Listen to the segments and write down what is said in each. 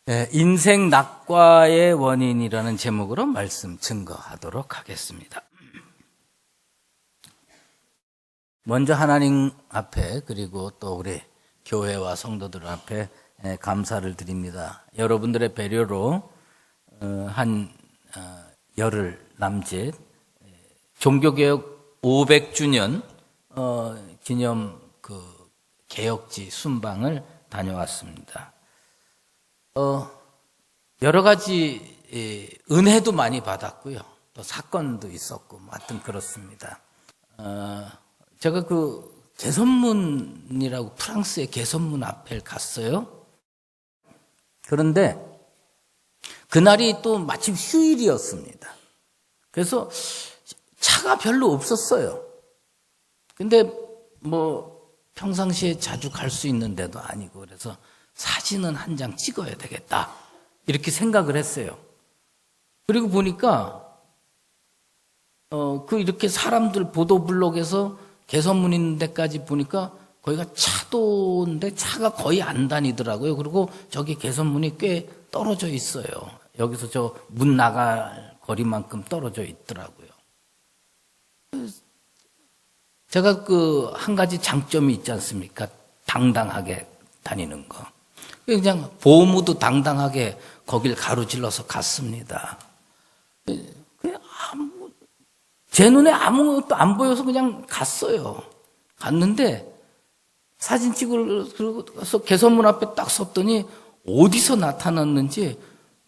네, 인생 낙과의 원인이라는 제목으로 말씀 증거하도록 하겠습니다. 먼저 하나님 앞에 그리고 또 우리 교회와 성도들 앞에 감사를 드립니다. 여러분들의 배려로 한 열흘 남짓 종교개혁 500주년 기념 그 개혁지 순방을 다녀왔습니다. 여러 가지 은혜도 많이 받았고요. 또 사건도 있었고, 하여튼 그렇습니다. 제가 그 개선문이라고 프랑스의 개선문 앞에 갔어요. 그런데 그날이 또 마침 휴일이었습니다. 그래서 차가 별로 없었어요. 근데 뭐 평상시에 자주 갈 수 있는 데도 아니고 그래서 사진은 한 장 찍어야 되겠다 이렇게 생각을 했어요. 그리고 보니까 그 이렇게 사람들 보도블록에서 개선문 있는 데까지 보니까 거기가 차도인데 차가 거의 안 다니더라고요. 그리고 저기 개선문이 꽤 떨어져 있어요. 여기서 저 문 나갈 거리만큼 떨어져 있더라고요. 제가 그 한 가지 장점이 있지 않습니까? 당당하게 다니는 거. 그냥 보무도 당당하게 거길 가로질러서 갔습니다. 제 눈에 아무것도 안 보여서 그냥 갔어요. 갔는데 사진 찍으러서 개선문 앞에 딱 섰더니 어디서 나타났는지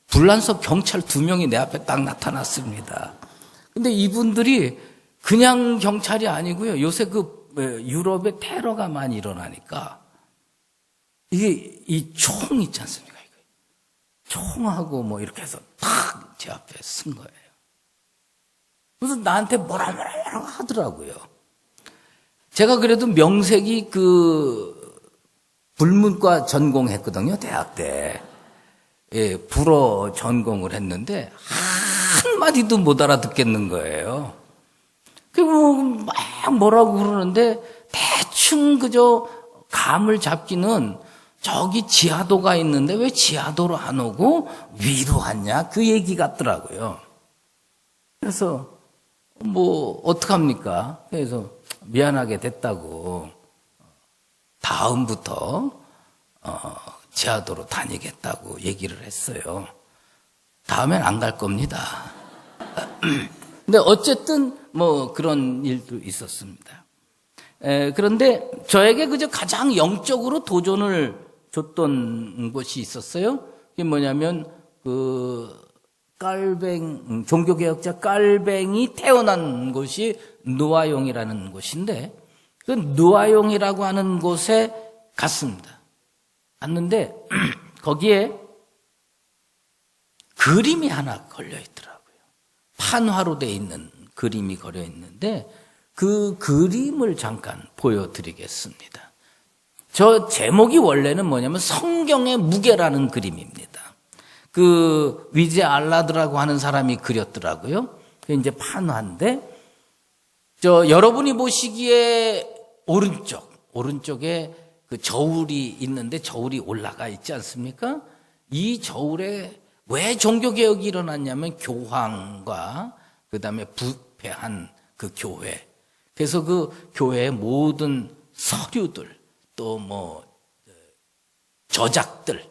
불란서 경찰 2명이 내 앞에 딱 나타났습니다. 근데 이분들이 그냥 경찰이 아니고요. 요새 그 유럽에 테러가 많이 일어나니까 이게 이 총 있지 않습니까? 이거 총하고 뭐 이렇게 해서 탁 제 앞에 쓴 거예요. 그래서 나한테 뭐라 하더라고요. 제가 그래도 명색이 그 불문과 전공했거든요. 대학 때. 예, 불어 전공을 했는데 한마디도 못 알아듣겠는 거예요. 그리고 막 뭐라고 그러는데 대충 그저 감을 잡기는 저기 지하도가 있는데 왜 지하도로 안 오고 위로 왔냐? 그 얘기 같더라고요. 그래서 뭐 어떡합니까? 그래서 미안하게 됐다고 다음부터 지하도로 다니겠다고 얘기를 했어요. 다음엔 안 갈 겁니다. 근데 어쨌든 뭐 그런 일도 있었습니다. 그런데 저에게 그저 가장 영적으로 도전을 줬던 것이 있었어요. 그게 뭐냐면 그 종교개혁자 깔뱅이 태어난 곳이 누아용이라는 곳인데 그 누아용이라고 하는 곳에 갔습니다. 갔는데 거기에 그림이 하나 걸려 있더라고요. 판화로 돼 있는 그림이 걸려 있는데 그 그림을 잠깐 보여드리겠습니다. 저 제목이 원래는 뭐냐면 성경의 무게라는 그림입니다. 그 위제 알라드라고 하는 사람이 그렸더라고요. 그게 이제 판화인데 저 여러분이 보시기에 오른쪽에 그 저울이 있는데 저울이 올라가 있지 않습니까? 이 저울에 왜 종교개혁이 일어났냐면 교황과 그다음에 부패한 그 교회. 그래서 그 교회의 모든 서류들 또 뭐 저작들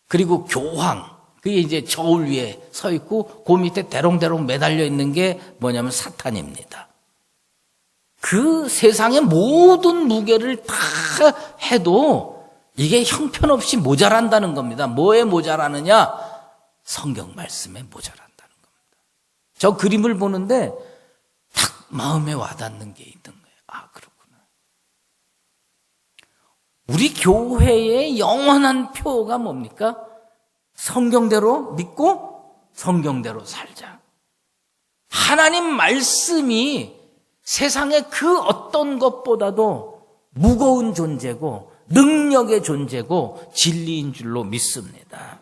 그리고 교황 그게 이제 저울 위에 서 있고 그 밑에 대롱대롱 매달려 있는 게 뭐냐면 사탄입니다. 그 세상의 모든 무게를 다 해도 이게 형편없이 모자란다는 겁니다. 뭐에 모자라느냐? 성경 말씀에 모자란다는 겁니다. 저 그림을 보는데 딱 마음에 와닿는 게 있는 거예요. 아, 그렇구나. 우리 교회의 영원한 표가 뭡니까? 성경대로 믿고 성경대로 살자. 하나님 말씀이 세상의 그 어떤 것보다도 무거운 존재고 능력의 존재고 진리인 줄로 믿습니다.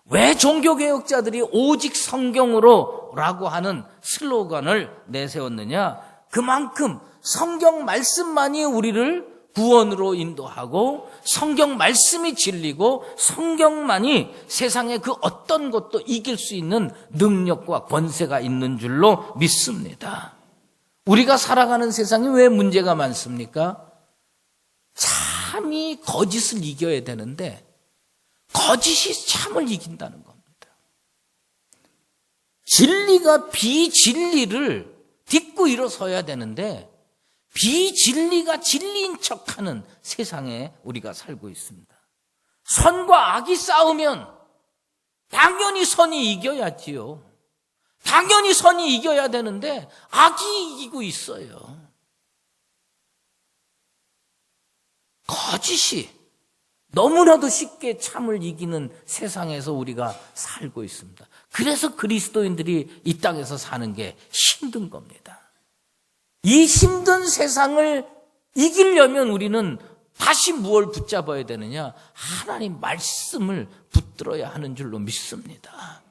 왜 종교개혁자들이 오직 성경으로 라고 하는 슬로건을 내세웠느냐? 그만큼 성경 말씀만이 우리를 구원으로 인도하고 성경 말씀이 진리고 성경만이 세상의 그 어떤 것도 이길 수 있는 능력과 권세가 있는 줄로 믿습니다. 우리가 살아가는 세상이 왜 문제가 많습니까? 참이 거짓을 이겨야 되는데 거짓이 참을 이긴다는 겁니다. 진리가 비진리를 딛고 일어서야 되는데 비진리가 진리인 척하는 세상에 우리가 살고 있습니다. 선과 악이 싸우면 당연히 선이 이겨야지요. 당연히 선이 이겨야 되는데 악이 이기고 있어요. 거짓이 너무나도 쉽게 참을 이기는 세상에서 우리가 살고 있습니다. 그래서 그리스도인들이 이 땅에서 사는 게 힘든 겁니다. 이 힘든 세상을 이기려면 우리는 다시 무엇을 붙잡아야 되느냐? 하나님 말씀을 붙들어야 하는 줄로 믿습니다.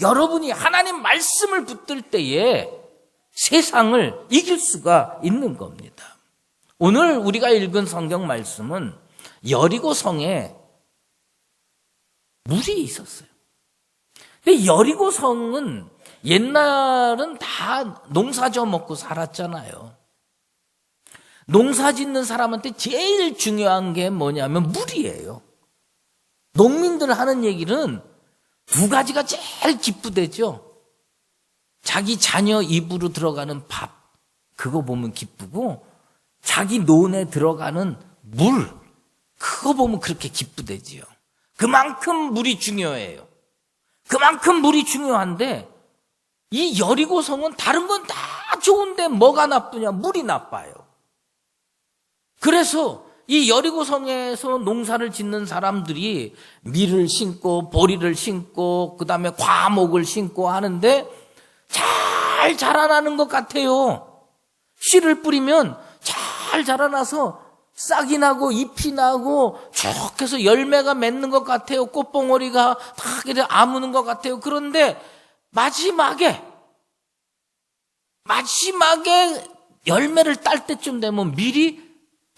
여러분이 하나님 말씀을 붙들 때에 세상을 이길 수가 있는 겁니다. 오늘 우리가 읽은 성경 말씀은 여리고 성에 물이 있었어요. 근데 여리고 성은 옛날은 다 농사 져 먹고 살았잖아요. 농사 짓는 사람한테 제일 중요한 게 뭐냐면 물이에요. 농민들 하는 얘기는 두 가지가 제일 기쁘대죠. 자기 자녀 입으로 들어가는 밥, 그거 보면 기쁘고, 자기 논에 들어가는 물, 그거 보면 그렇게 기쁘대지요. 그만큼 물이 중요해요. 그만큼 물이 중요한데 이 여리고성은 다른 건 다 좋은데 뭐가 나쁘냐? 물이 나빠요. 그래서 이 여리고성에서 농사를 짓는 사람들이 밀을 심고 보리를 심고 그다음에 과목을 심고 하는데 잘 자라나는 것 같아요. 씨를 뿌리면 잘 자라나서 싹이 나고 잎이 나고 쭉 해서 열매가 맺는 것 같아요. 꽃봉오리가 다 아무는 것 같아요. 그런데 마지막에 열매를 딸 때쯤 되면 밀이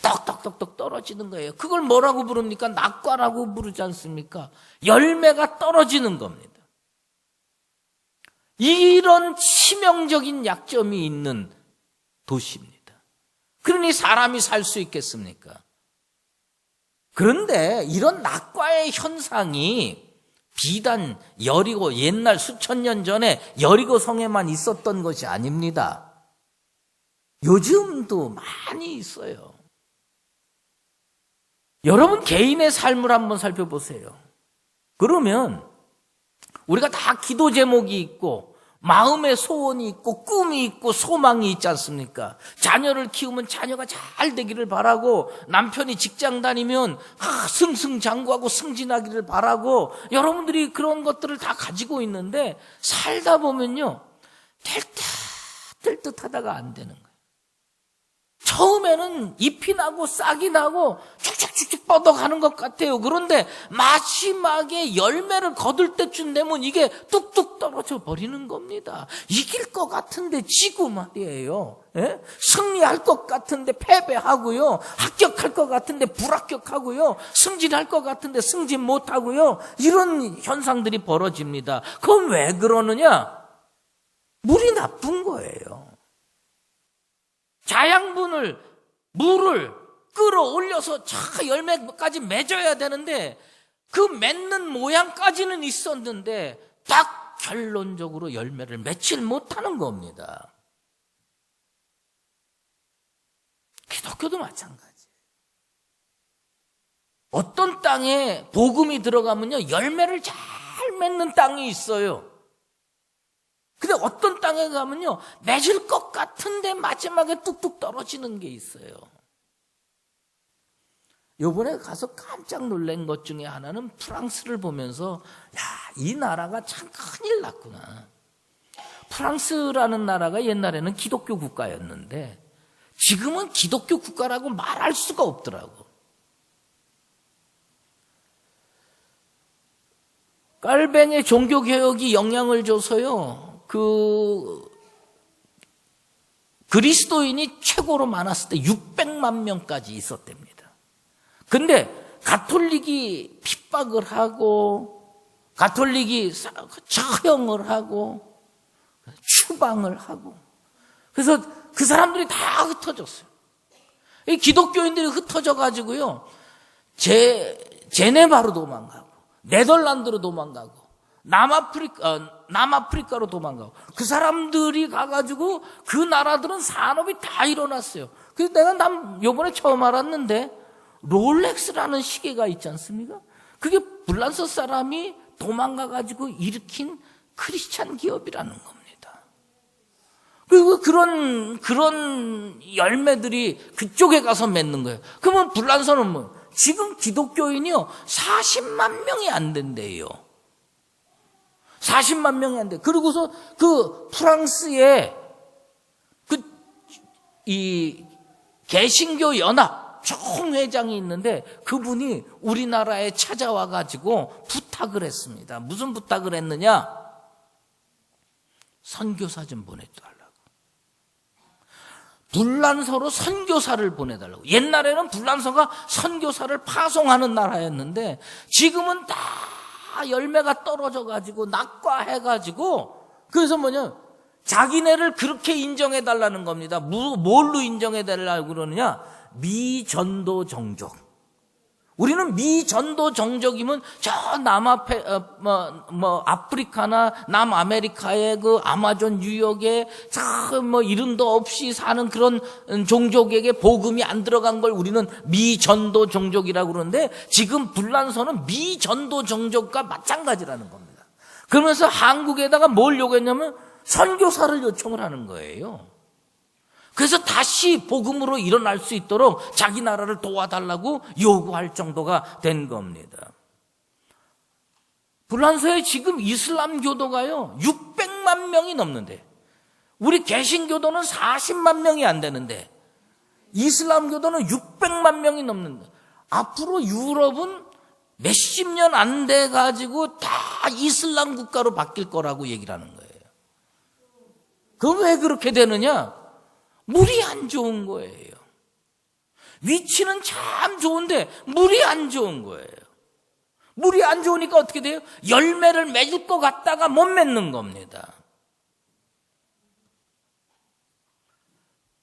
떡떡떡떡 떨어지는 거예요. 그걸 뭐라고 부릅니까? 낙과라고 부르지 않습니까? 열매가 떨어지는 겁니다. 이런 치명적인 약점이 있는 도시입니다. 그러니 사람이 살 수 있겠습니까? 그런데 이런 낙과의 현상이 비단 여리고 옛날 수천 년 전에 여리고 성에만 있었던 것이 아닙니다. 요즘도 많이 있어요. 여러분 개인의 삶을 한번 살펴보세요. 그러면 우리가 다 기도 제목이 있고 마음의 소원이 있고 꿈이 있고 소망이 있지 않습니까? 자녀를 키우면 자녀가 잘 되기를 바라고 남편이 직장 다니면 승승장구하고 승진하기를 바라고 여러분들이 그런 것들을 다 가지고 있는데 살다 보면요 될 듯 하다가 안 되는 거예요. 처음에는 잎이 나고 싹이 나고 쭉쭉쭉쭉 뻗어가는 것 같아요. 그런데 마지막에 열매를 거둘 때쯤 되면 이게 뚝뚝 떨어져 버리는 겁니다. 이길 것 같은데 지고 말이에요. 예? 승리할 것 같은데 패배하고요. 합격할 것 같은데 불합격하고요. 승진할 것 같은데 승진 못하고요. 이런 현상들이 벌어집니다. 그건 왜 그러느냐? 물이 나쁜 거예요. 물을 끌어올려서 열매까지 맺어야 되는데 그 맺는 모양까지는 있었는데 딱 결론적으로 열매를 맺질 못하는 겁니다. 기독교도 마찬가지. 어떤 땅에 복음이 들어가면요 열매를 잘 맺는 땅이 있어요. 근데 어떤 땅에 가면요 맺을 것 같은데 마지막에 뚝뚝 떨어지는 게 있어요. 요번에 가서 깜짝 놀란 것 중에 하나는 프랑스를 보면서 이 나라가 참 큰일 났구나. 프랑스라는 나라가 옛날에는 기독교 국가였는데 지금은 기독교 국가라고 말할 수가 없더라고. 깔뱅의 종교개혁이 영향을 줘서요 그리스도인이 최고로 많았을 때 600만 명까지 있었답니다. 근데 가톨릭이 핍박을 하고 가톨릭이 처형을 하고 추방을 하고 그래서 그 사람들이 다 흩어졌어요. 이 기독교인들이 흩어져 가지고요. 제네바로 도망가고 네덜란드로 도망가고 남아프리카로 도망가고 그 사람들이 가가지고 그 나라들은 산업이 다 일어났어요. 그래서 내가 요번에 처음 알았는데 롤렉스라는 시계가 있지 않습니까? 그게 불란서 사람이 도망가가지고 일으킨 크리스찬 기업이라는 겁니다. 그리고 그런 열매들이 그쪽에 가서 맺는 거예요. 그러면 불란서는 뭐 지금 기독교인이요 40만 명이 안 된대요. 40만 명이 안 돼. 그리고서 그 프랑스에 이 개신교 연합 총회장이 있는데 그분이 우리나라에 찾아와 가지고 부탁을 했습니다. 무슨 부탁을 했느냐? 선교사 좀 보내달라고. 불란서로 선교사를 보내달라고. 옛날에는 불란서가 선교사를 파송하는 나라였는데 지금은 다 열매가 떨어져 가지고 낙과해 가지고 그래서 자기네를 그렇게 인정해 달라는 겁니다. 뭘로 인정해 달라고 그러느냐? 미전도 종족. 우리는 미전도 종족이면 저 아프리카나 남아메리카의 그 아마존 유역에 이름도 없이 사는 그런 종족에게 복음이 안 들어간 걸 우리는 미전도 종족이라고 그러는데 지금 불란서는 미전도 종족과 마찬가지라는 겁니다. 그러면서 한국에다가 뭘 요구했냐면 선교사를 요청을 하는 거예요. 그래서 다시 복음으로 일어날 수 있도록 자기 나라를 도와달라고 요구할 정도가 된 겁니다. 불란서에 지금 이슬람 교도가요 600만 명이 넘는데 우리 개신교도는 40만 명이 안 되는데 이슬람 교도는 600만 명이 넘는데 앞으로 유럽은 몇십 년 안 돼 가지고 다 이슬람 국가로 바뀔 거라고 얘기를 하는 거예요. 그럼 왜 그렇게 되느냐? 물이 안 좋은 거예요. 위치는 참 좋은데 물이 안 좋은 거예요. 물이 안 좋으니까 어떻게 돼요? 열매를 맺을 것 같다가 못 맺는 겁니다.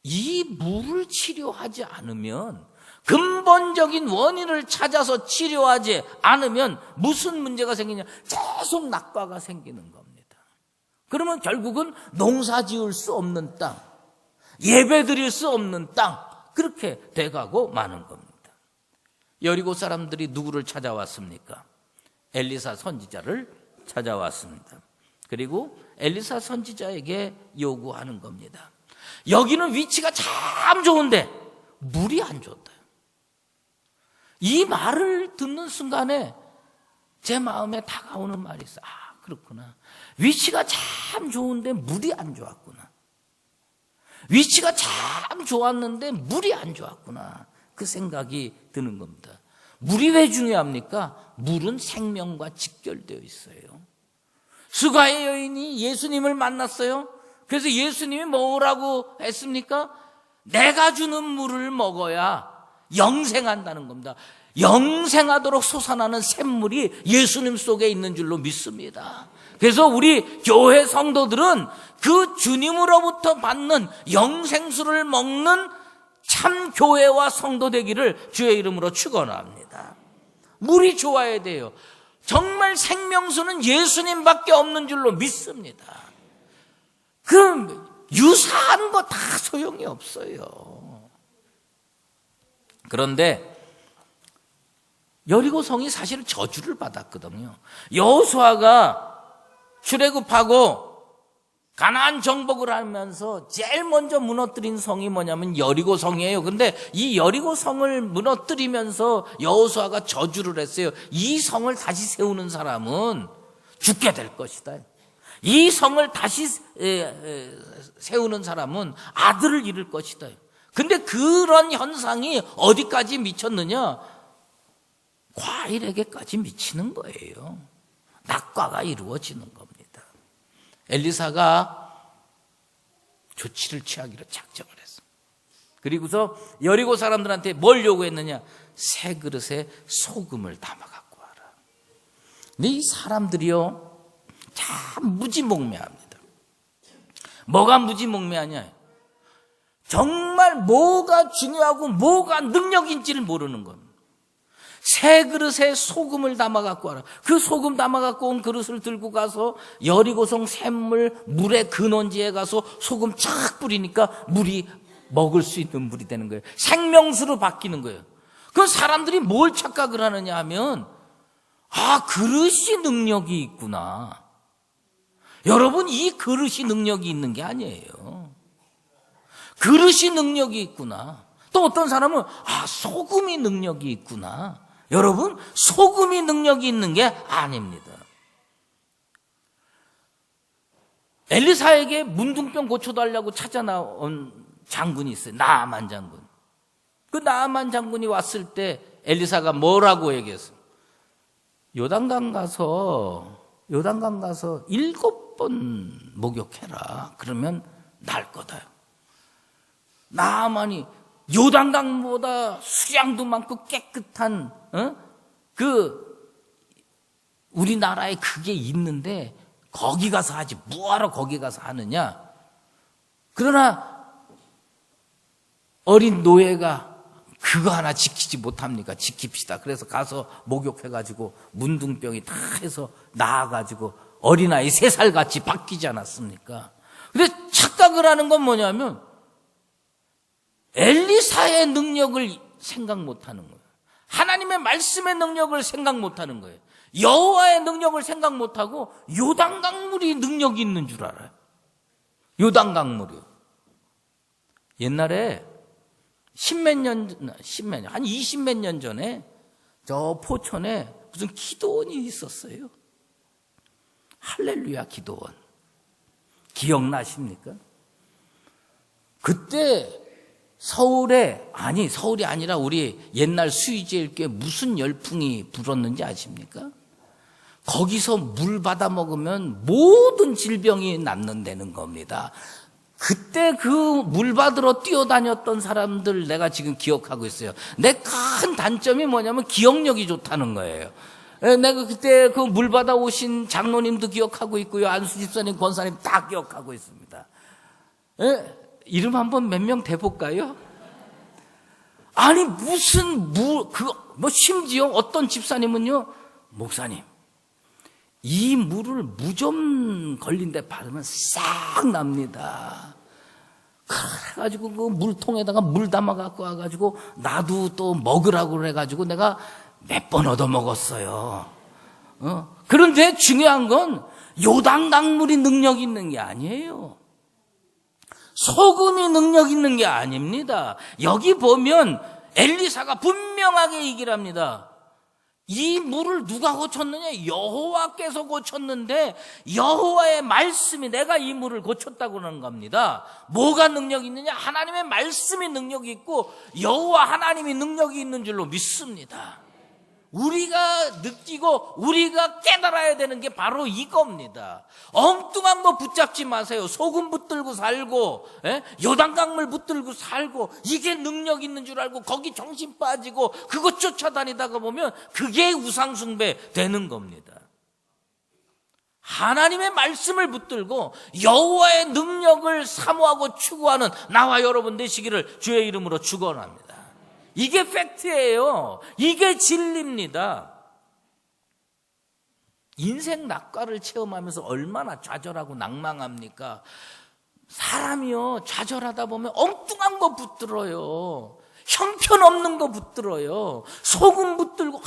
이 물을 치료하지 않으면 근본적인 원인을 찾아서 치료하지 않으면 무슨 문제가 생기냐? 계속 낙과가 생기는 겁니다. 그러면 결국은 농사 지을 수 없는 땅, 예배 드릴 수 없는 땅, 그렇게 돼가고 마는 겁니다. 여리고 사람들이 누구를 찾아왔습니까? 엘리사 선지자를 찾아왔습니다. 그리고 엘리사 선지자에게 요구하는 겁니다. 여기는 위치가 참 좋은데 물이 안 좋다. 이 말을 듣는 순간에 제 마음에 다가오는 말이 있어요. 아, 그렇구나. 위치가 참 좋은데 물이 안 좋았구나. 위치가 참 좋았는데 물이 안 좋았구나. 그 생각이 드는 겁니다. 물이 왜 중요합니까? 물은 생명과 직결되어 있어요. 수가의 여인이 예수님을 만났어요. 그래서 예수님이 뭐라고 했습니까? 내가 주는 물을 먹어야 영생한다는 겁니다. 영생하도록 솟아나는 샘물이 예수님 속에 있는 줄로 믿습니다. 그래서 우리 교회 성도들은 그 주님으로부터 받는 영생수를 먹는 참 교회와 성도 되기를 주의 이름으로 축원합니다. 물이 좋아야 돼요. 정말 생명수는 예수님밖에 없는 줄로 믿습니다. 그럼 유사한 거 다 소용이 없어요. 그런데 여리고성이 사실 저주를 받았거든요. 여호수아가 출애굽하고 가나안 정복을 하면서 제일 먼저 무너뜨린 성이 뭐냐면 여리고성이에요. 근데 이 여리고성을 무너뜨리면서 여호수아가 저주를 했어요. 이 성을 다시 세우는 사람은 죽게 될 것이다. 이 성을 다시 세우는 사람은 아들을 잃을 것이다. 근데 그런 현상이 어디까지 미쳤느냐? 과일에게까지 미치는 거예요. 낙과가 이루어지는 겁니다. 엘리사가 조치를 취하기로 작정을 했어. 그리고서 여리고 사람들한테 뭘 요구했느냐? 새 그릇에 소금을 담아 갖고 와라. 근데 이 사람들이요, 참 무지몽매합니다. 뭐가 무지몽매하냐? 정말 뭐가 중요하고 뭐가 능력인지를 모르는 겁니다. 새 그릇에 소금을 담아 갖고 와라. 그 소금 담아 갖고 온 그릇을 들고 가서 여리고성 샘물 물의 근원지에 가서 소금 착 뿌리니까 물이 먹을 수 있는 물이 되는 거예요. 생명수로 바뀌는 거예요. 그 사람들이 뭘 착각을 하느냐 하면, 그릇이 능력이 있구나. 여러분, 이 그릇이 능력이 있는 게 아니에요. 그릇이 능력이 있구나. 또 어떤 사람은 소금이 능력이 있구나. 여러분, 소금이 능력이 있는 게 아닙니다. 엘리사에게 문둥병 고쳐달라고 찾아 나온 장군이 있어요. 나아만 장군. 그 나아만 장군이 왔을 때 엘리사가 뭐라고 얘기했어요? 요단강 가서 7번 목욕해라. 그러면 날 거다. 나아만이 요단강보다 수량도 많고 깨끗한 우리나라에 그게 있는데 거기 가서 하지, 뭐하러 거기 가서 하느냐. 그러나 어린 노예가 그거 하나 지키지 못합니까? 지킵시다. 그래서 가서 목욕해가지고 문둥병이 다 해서 나아가지고 어린아이 3살 같이 바뀌지 않았습니까? 근데 착각을 하는 건 뭐냐면 엘리사의 능력을 생각 못하는 거예요. 하나님의 말씀의 능력을 생각 못하는 거예요. 여호와의 능력을 생각 못하고 요단강물이 능력이 있는 줄 알아요. 요단강물이요. 옛날에 한 20몇 년 전에 저 포천에 무슨 기도원이 있었어요. 할렐루야 기도원. 기억나십니까? 그때 서울이 아니라 우리 옛날 수의제일교회 무슨 열풍이 불었는지 아십니까? 거기서 물 받아 먹으면 모든 질병이 낫는다는 겁니다. 그때 그 물 받으러 뛰어다녔던 사람들 내가 지금 기억하고 있어요. 내 큰 단점이 뭐냐면 기억력이 좋다는 거예요. 내가 그때 그 물 받아 오신 장로님도 기억하고 있고요. 안수 집사님, 권사님 다 기억하고 있습니다. 이름 한번 몇 명 대볼까요? 아니 무슨 심지어 어떤 집사님은요, 목사님 이 물을 무좀 걸린 데 바르면 싹 납니다. 그래가지고 그 물통에다가 물 담아 갖고 와가지고 나도 또 먹으라고 그래가지고 내가 몇 번 얻어 먹었어요. 그런데 중요한 건 요단강물이 능력 있는 게 아니에요. 소금이 능력 있는 게 아닙니다. 여기 보면 엘리사가 분명하게 얘기를 합니다. 이 물을 누가 고쳤느냐? 여호와께서 고쳤는데 여호와의 말씀이 내가 이 물을 고쳤다고 하는 겁니다. 뭐가 능력이 있느냐? 하나님의 말씀이 능력이 있고 여호와 하나님이 능력이 있는 줄로 믿습니다. 우리가 느끼고 우리가 깨달아야 되는 게 바로 이겁니다. 엉뚱한 거 붙잡지 마세요. 소금 붙들고 살고 요단강물 붙들고 살고 이게 능력 있는 줄 알고 거기 정신 빠지고 그거 쫓아다니다가 보면 그게 우상숭배 되는 겁니다. 하나님의 말씀을 붙들고 여호와의 능력을 사모하고 추구하는 나와 여러분 되시기를 주의 이름으로 축원합니다. 이게 팩트예요. 이게 진리입니다. 인생 낙과를 체험하면서 얼마나 좌절하고 낭망합니까? 사람이요, 좌절하다 보면 엉뚱한 거 붙들어요. 형편없는 거 붙들어요. 소금 붙들고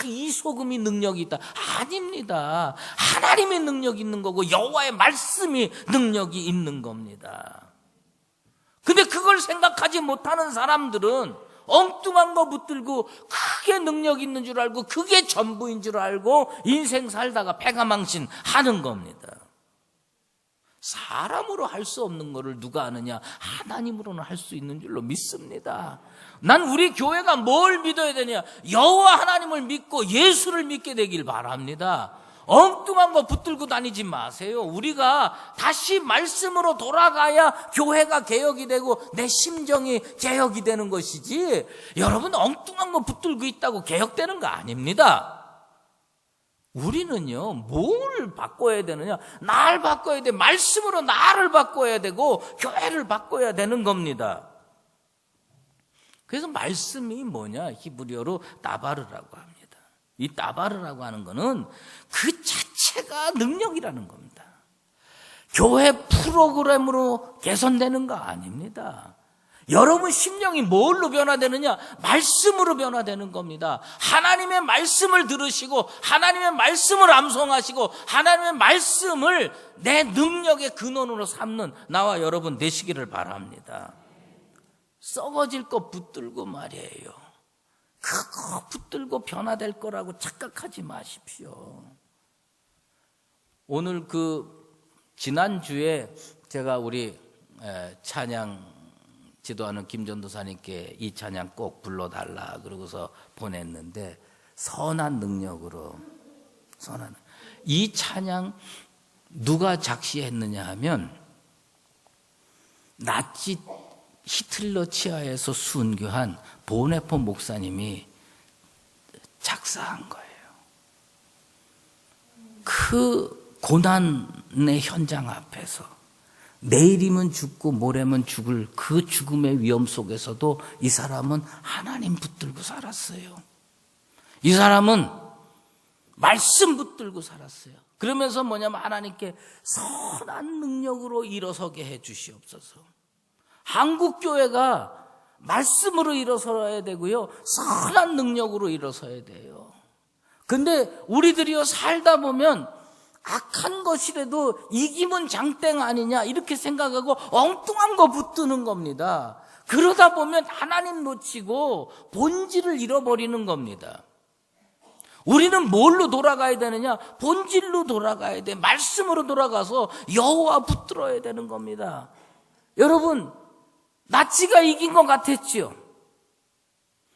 이 소금이 능력이 있다. 아닙니다. 하나님의 능력이 있는 거고 여호와의 말씀이 능력이 있는 겁니다. 근데 그걸 생각하지 못하는 사람들은 엉뚱한 거 붙들고 크게 능력 있는 줄 알고 그게 전부인 줄 알고 인생 살다가 패가망신 하는 겁니다. 사람으로 할 수 없는 거를 누가 하느냐? 하나님으로는 할 수 있는 줄로 믿습니다. 난 우리 교회가 뭘 믿어야 되냐? 여호와 하나님을 믿고 예수를 믿게 되길 바랍니다. 엉뚱한 거 붙들고 다니지 마세요. 우리가 다시 말씀으로 돌아가야 교회가 개혁이 되고 내 심정이 개혁이 되는 것이지, 여러분 엉뚱한 거 붙들고 있다고 개혁되는 거 아닙니다. 우리는요, 뭘 바꿔야 되느냐? 나를 바꿔야 돼. 말씀으로 나를 바꿔야 되고 교회를 바꿔야 되는 겁니다. 그래서 말씀이 뭐냐? 히브리어로 나바르라고 합니다. 이 나바르라고 하는 거는 그 자체가 능력이라는 겁니다. 교회 프로그램으로 개선되는 거 아닙니다. 여러분 심령이 뭘로 변화되느냐? 말씀으로 변화되는 겁니다. 하나님의 말씀을 들으시고 하나님의 말씀을 암송하시고 하나님의 말씀을 내 능력의 근원으로 삼는 나와 여러분 되시기를 바랍니다. 썩어질 거 붙들고 말이에요. 그거 붙들고 변화될 거라고 착각하지 마십시오. 오늘 지난주에 제가 우리 찬양 지도하는 김전도사님께 이 찬양 꼭 불러달라 그러고서 보냈는데, 선한 능력으로, 이 찬양 누가 작시했느냐 하면 나치 히틀러 치하에서 순교한 보네포 목사님이 작사한 거예요. 그 고난의 현장 앞에서 내일이면 죽고 모레면 죽을 그 죽음의 위험 속에서도 이 사람은 하나님 붙들고 살았어요. 이 사람은 말씀 붙들고 살았어요. 그러면서 뭐냐면 하나님께 선한 능력으로 일어서게 해 주시옵소서. 한국교회가 말씀으로 일어서야 되고요, 선한 능력으로 일어서야 돼요. 근데 우리들이요, 살다 보면 악한 것이라도 이기면 장땡 아니냐 이렇게 생각하고 엉뚱한 거 붙드는 겁니다. 그러다 보면 하나님 놓치고 본질을 잃어버리는 겁니다. 우리는 뭘로 돌아가야 되느냐? 본질로 돌아가야 돼. 말씀으로 돌아가서 여호와 붙들어야 되는 겁니다. 여러분, 나치가 이긴 것 같았지요.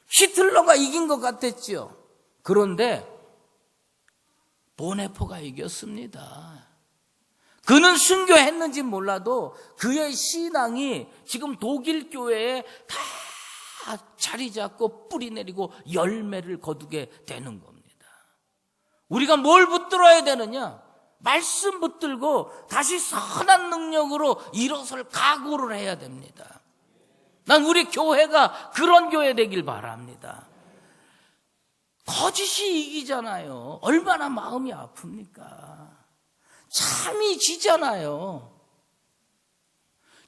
히틀러가 이긴 것 같았지요. 그런데 보네포가 이겼습니다. 그는 순교했는지 몰라도 그의 신앙이 지금 독일 교회에 다 자리 잡고 뿌리 내리고 열매를 거두게 되는 겁니다. 우리가 뭘 붙들어야 되느냐? 말씀 붙들고 다시 선한 능력으로 일어설 각오를 해야 됩니다. 난 우리 교회가 그런 교회 되길 바랍니다. 거짓이 이기잖아요. 얼마나 마음이 아픕니까? 참이 지잖아요.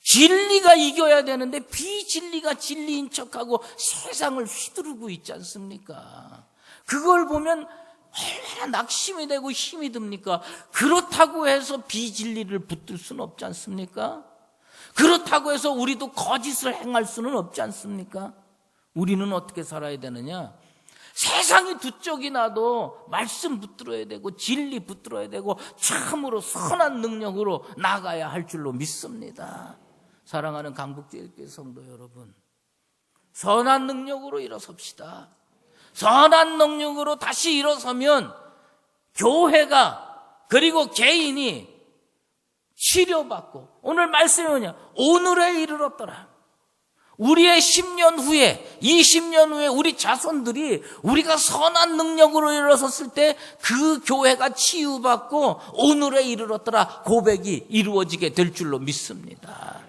진리가 이겨야 되는데 비진리가 진리인 척하고 세상을 휘두르고 있지 않습니까? 그걸 보면 얼마나 낙심이 되고 힘이 듭니까? 그렇다고 해서 비진리를 붙들 수는 없지 않습니까? 그렇다고 해서 우리도 거짓을 행할 수는 없지 않습니까? 우리는 어떻게 살아야 되느냐? 세상이 두 쪽이 나도 말씀 붙들어야 되고 진리 붙들어야 되고 참으로 선한 능력으로 나가야 할 줄로 믿습니다. 사랑하는 강북제일교회 성도 여러분, 선한 능력으로 일어섭시다. 선한 능력으로 다시 일어서면 교회가 그리고 개인이 치료받고, 오늘 말씀이 뭐냐? 오늘에 이르렀더라. 우리의 10년 후에 20년 후에 우리 자손들이 우리가 선한 능력으로 일어섰을 때 그 교회가 치유받고 오늘에 이르렀더라 고백이 이루어지게 될 줄로 믿습니다.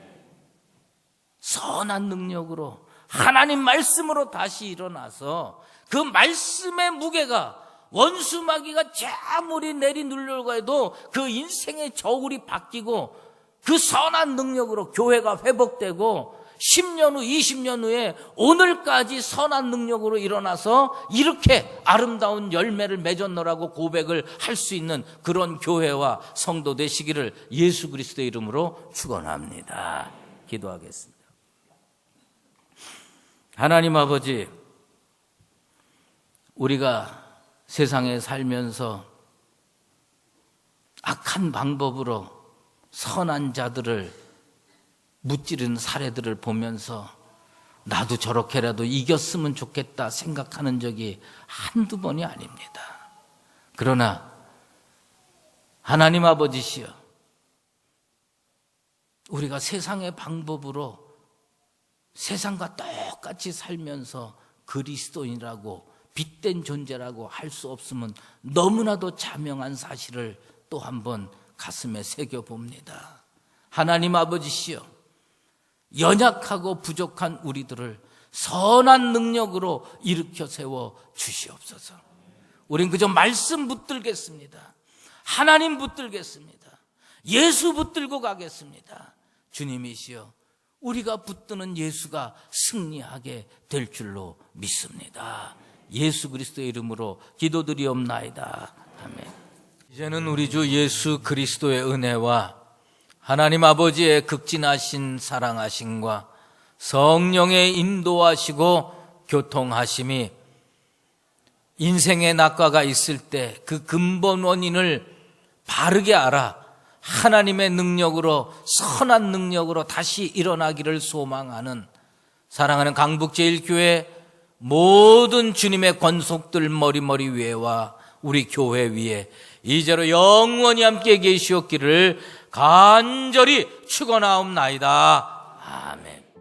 선한 능력으로 하나님 말씀으로 다시 일어나서 그 말씀의 무게가 원수마귀가 아무리 내리누르려고 해도 그 인생의 저울이 바뀌고 그 선한 능력으로 교회가 회복되고 10년 후 20년 후에 오늘까지 선한 능력으로 일어나서 이렇게 아름다운 열매를 맺었노라고 고백을 할 수 있는 그런 교회와 성도 되시기를 예수 그리스도의 이름으로 축원합니다. 기도하겠습니다. 하나님 아버지, 우리가 세상에 살면서 악한 방법으로 선한 자들을 무찌르는 사례들을 보면서 나도 저렇게라도 이겼으면 좋겠다 생각하는 적이 한두 번이 아닙니다. 그러나 하나님 아버지시여, 우리가 세상의 방법으로 세상과 똑같이 살면서 그리스도인이라고 빛된 존재라고 할 수 없음은 너무나도 자명한 사실을 또 한번 가슴에 새겨봅니다. 하나님 아버지시여, 연약하고 부족한 우리들을 선한 능력으로 일으켜 세워 주시옵소서. 우린 그저 말씀 붙들겠습니다. 하나님 붙들겠습니다. 예수 붙들고 가겠습니다. 주님이시여, 우리가 붙드는 예수가 승리하게 될 줄로 믿습니다. 예수 그리스도의 이름으로 기도드리옵나이다. 아멘. 이제는 우리 주 예수 그리스도의 은혜와 하나님 아버지의 극진하신 사랑하심과 성령의 인도하시고 교통하심이 인생의 낙과가 있을 때 그 근본 원인을 바르게 알아 하나님의 능력으로, 선한 능력으로 다시 일어나기를 소망하는 사랑하는 강북제일교회 모든 주님의 권속들 머리머리 위에와 우리 교회 위에 이제로 영원히 함께 계시옵기를 간절히 축원하옵나이다. 아멘.